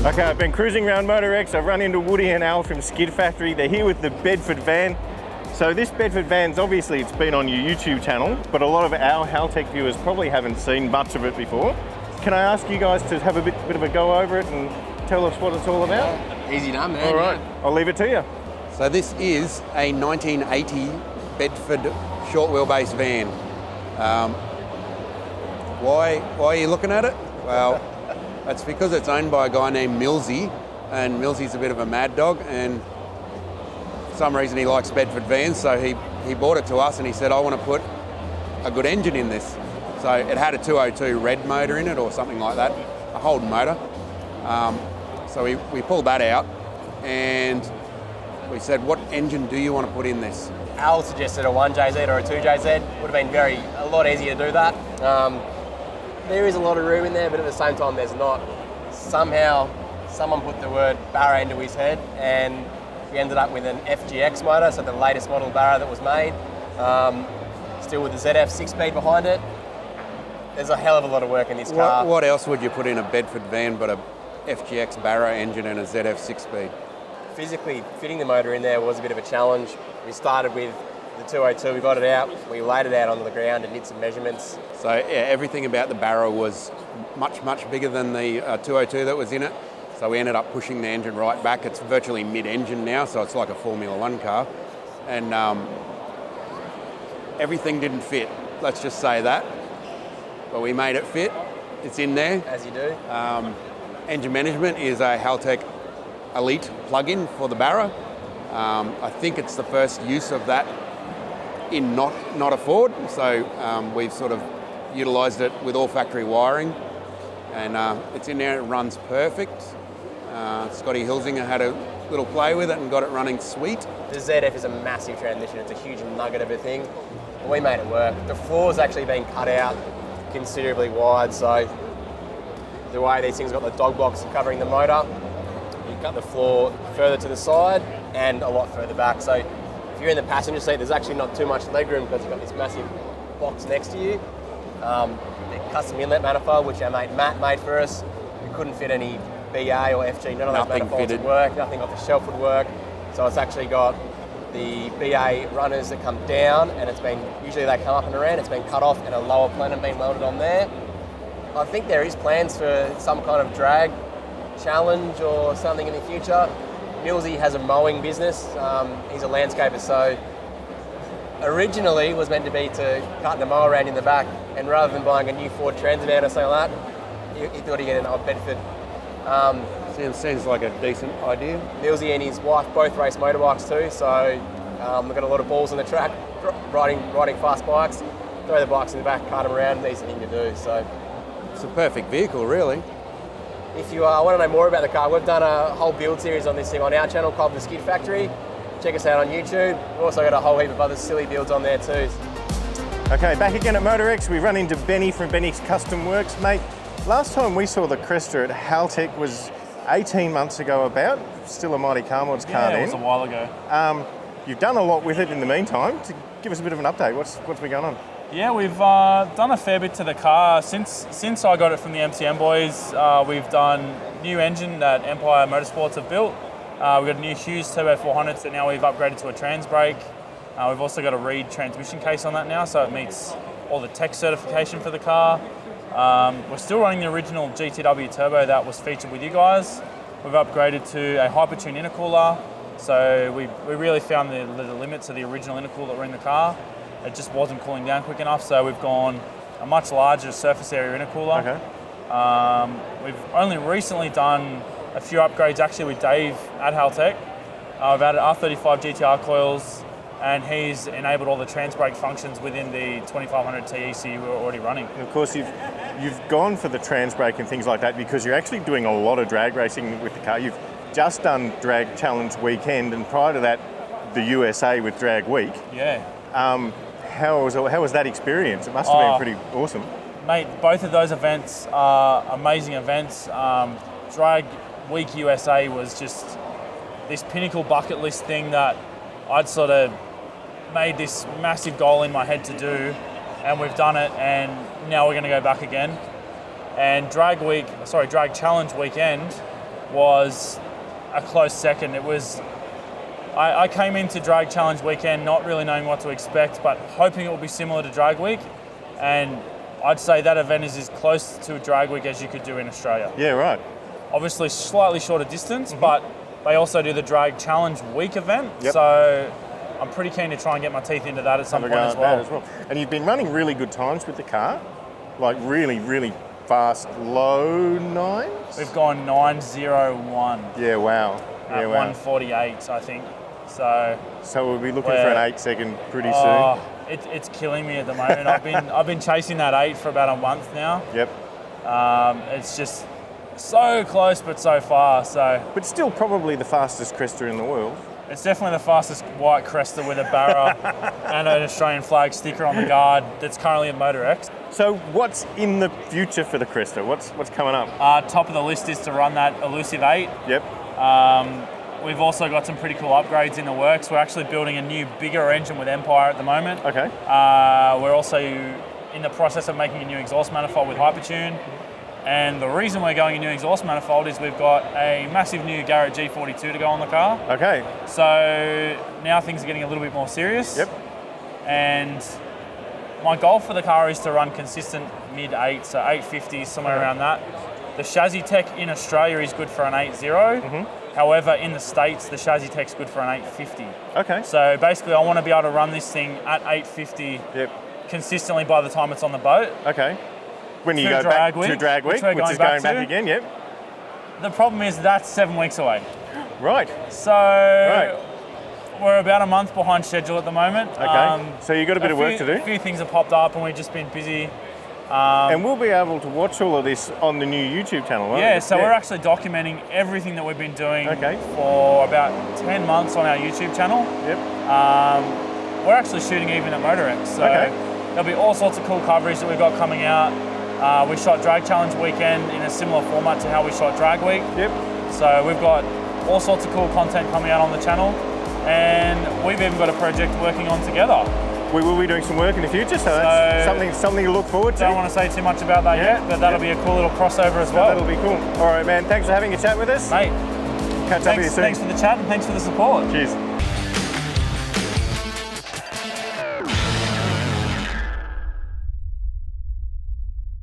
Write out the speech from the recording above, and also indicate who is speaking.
Speaker 1: Okay, I've been cruising around MotorEx. I've run into Woody and Al from Skid Factory. They're here with the Bedford van. So this Bedford van's obviously it's been on your YouTube channel, but a lot of our Haltech viewers probably haven't seen much of it before. Can I ask you guys to have a bit of a go over it and tell us what it's all about?
Speaker 2: Easy done, man.
Speaker 1: All right, I'll leave it to you.
Speaker 3: So this is a 1980 Bedford short wheelbase van. Why are you looking at it? Well, that's because it's owned by a guy named Millsy, and Millsy's a bit of a mad dog, and for some reason he likes Bedford vans, so he bought it to us and he said, I want to put a good engine in this. So it had a 202 red motor in it or something like that, a Holden motor. So we pulled that out and we said, what engine do you want to put in this?
Speaker 2: Al suggested a 1JZ or a 2JZ. Would have been a lot easier to do that. There is a lot of room in there, but at the same time there's not. Somehow someone put the word Barra into his head and we ended up with an FGX motor, so the latest model Barra that was made. Still with the ZF 6-speed behind it. There's a hell of a lot of work in this car.
Speaker 3: What else would you put in a Bedford van but a FGX Barra engine and a ZF 6-speed?
Speaker 2: Physically fitting the motor in there was a bit of a challenge. We started with the 202, we got it out, we laid it out onto the ground and did some measurements.
Speaker 3: So yeah, everything about the Barra was much bigger than the 202 that was in it. So we ended up pushing the engine right back. It's virtually mid-engine now, so it's like a Formula One car. And everything didn't fit, let's just say that. But we made it fit, it's in there.
Speaker 2: As you do.
Speaker 3: Engine management is a Haltech Elite plug-in for the Barra. I think it's the first use of that in not a Ford, so we've sort of utilised it with all factory wiring, and it's in there, it runs perfect. Scotty Hilsinger had a little play with it and got it running sweet.
Speaker 2: The ZF is a massive transmission, it's a huge nugget of a thing. We made it work. The floor's actually been cut out considerably wide, so the way these things got the dog box covering the motor, you cut the floor further to the side and a lot further back. So if you're in the passenger seat, there's actually not too much legroom because you've got this massive box next to you. The custom inlet manifold, which our mate Matt made for us, we couldn't fit any BA or FG, none of those manifolds would work, nothing off the shelf would work. So it's actually got the BA runners that come down, and it's been, usually they come up and around, it's been cut off and a lower plenum being welded on there. I think there is plans for some kind of drag challenge or something in the future. Millsy has a mowing business, he's a landscaper, so originally was meant to be to cut the mower around in the back, and rather than buying a new Ford Transam or something like that, he thought he'd get an old Bedford.
Speaker 3: Seems like a decent idea.
Speaker 2: Millsy and his wife both race motorbikes too, so they've got a lot of balls on the track, riding fast bikes, throw the bikes in the back, cart them around, decent thing to do. So
Speaker 3: it's a perfect vehicle, really.
Speaker 2: If you want to know more about the car, we've done a whole build series on this thing on our channel called The Skid Factory. Check us out on YouTube. We've also got a whole heap of other silly builds on there too.
Speaker 1: Okay, back again at MotorEx. We run into Benny from Benny's Custom Works. Mate, last time we saw the Cresta at Haltech was 18 months ago about. Still a mighty car mods car then.
Speaker 4: Yeah, it was a while ago.
Speaker 1: You've done a lot with it in the meantime. To give us a bit of an update, what's been going on?
Speaker 4: Yeah, we've done a fair bit to the car. Since I got it from the MCM boys, we've done new engine that Empire Motorsports have built. We've got a new Hughes Turbo 400s that now we've upgraded to a trans brake. We've also got a Reed transmission case on that now, so it meets all the tech certification for the car. We're still running the original GTW turbo that was featured with you guys. We've upgraded to a Hypertune intercooler, so we really found the limits of the original intercooler that were in the car. It just wasn't cooling down quick enough, so we've gone a much larger surface area intercooler.
Speaker 1: Okay.
Speaker 4: We've only recently done a few upgrades actually with Dave at Haltech. I've added R35 GTR coils, and he's enabled all the trans brake functions within the 2500 TEC we were already running.
Speaker 1: And of course, you've gone for the trans brake and things like that because you're actually doing a lot of drag racing with the car. You've just done Drag Challenge weekend, and prior to that, the USA with Drag Week.
Speaker 4: Yeah.
Speaker 1: How was that experience? It must have been pretty awesome.
Speaker 4: Mate, both of those events are amazing events. Drag Week USA was just this pinnacle bucket list thing that I'd sort of made this massive goal in my head to do, and we've done it, and now we're going to go back again. And Drag Challenge weekend was a close second. It was, I came into Drag Challenge weekend not really knowing what to expect, but hoping it will be similar to Drag Week. And I'd say that event is as close to Drag Week as you could do in Australia.
Speaker 1: Yeah, right.
Speaker 4: Obviously slightly shorter distance, but they also do the Drag Challenge Week event.
Speaker 1: Yep.
Speaker 4: So I'm pretty keen to try and get my teeth into that at some point as well.
Speaker 1: And you've been running really good times with the car, like really, really fast, low nines?
Speaker 4: We've gone 9:01.
Speaker 1: Yeah, wow.
Speaker 4: At 1:48, I think. So
Speaker 1: we'll be looking for an 8 second pretty
Speaker 4: soon.
Speaker 1: soon.
Speaker 4: It's killing me at the moment. I've been chasing that 8 for about a month now.
Speaker 1: Yep.
Speaker 4: It's just so close but so far.
Speaker 1: But still probably the fastest crester in the world.
Speaker 4: It's definitely the fastest white crester with a Barra and an Australian flag sticker on the guard that's currently at MotorEx.
Speaker 1: So what's in the future for the crester? What's coming up?
Speaker 4: Top of the list is to run that elusive 8.
Speaker 1: Yep.
Speaker 4: We've also got some pretty cool upgrades in the works. We're actually building a new, bigger engine with Empire at the moment.
Speaker 1: Okay.
Speaker 4: We're also in the process of making a new exhaust manifold with Hypertune. And the reason we're going a new exhaust manifold is we've got a massive new Garrett G42 to go on the car.
Speaker 1: Okay.
Speaker 4: So now things are getting a little bit more serious.
Speaker 1: Yep.
Speaker 4: And my goal for the car is to run consistent mid-8, so 850s, somewhere around that. The chassis tech in Australia is good for an 8.0. However, in the States, the chassis tech's good for an 850.
Speaker 1: Okay.
Speaker 4: So basically, I want to be able to run this thing at 850 consistently by the time it's on the boat.
Speaker 1: Okay. When you go back to Drag Week, which is going back again, yep.
Speaker 4: The problem is that's 7 weeks away.
Speaker 1: Right.
Speaker 4: So we're about a month behind schedule at the moment.
Speaker 1: Okay. So you've got a bit of work to do.
Speaker 4: A few things have popped up and we've just been busy.
Speaker 1: And we'll be able to watch all of this on the new YouTube channel, won't we?
Speaker 4: Yeah, so we're actually documenting everything that we've been doing for about 10 months on our YouTube channel.
Speaker 1: Yep.
Speaker 4: We're actually shooting even at MotorEx. So there'll be all sorts of cool coverage that we've got coming out. We shot Drag Challenge weekend in a similar format to how we shot Drag Week.
Speaker 1: Yep.
Speaker 4: So we've got all sorts of cool content coming out on the channel. And we've even got a project working on together.
Speaker 1: We will be doing some work in the future, so that's something to look forward to.
Speaker 4: Don't want to say too much about that yet, but that'll be a cool little crossover as well.
Speaker 1: That'll be cool. All right, man. Thanks for having a chat with us.
Speaker 4: Mate.
Speaker 1: Catch up with you soon.
Speaker 4: Thanks for the chat and thanks for the support.
Speaker 1: Cheers.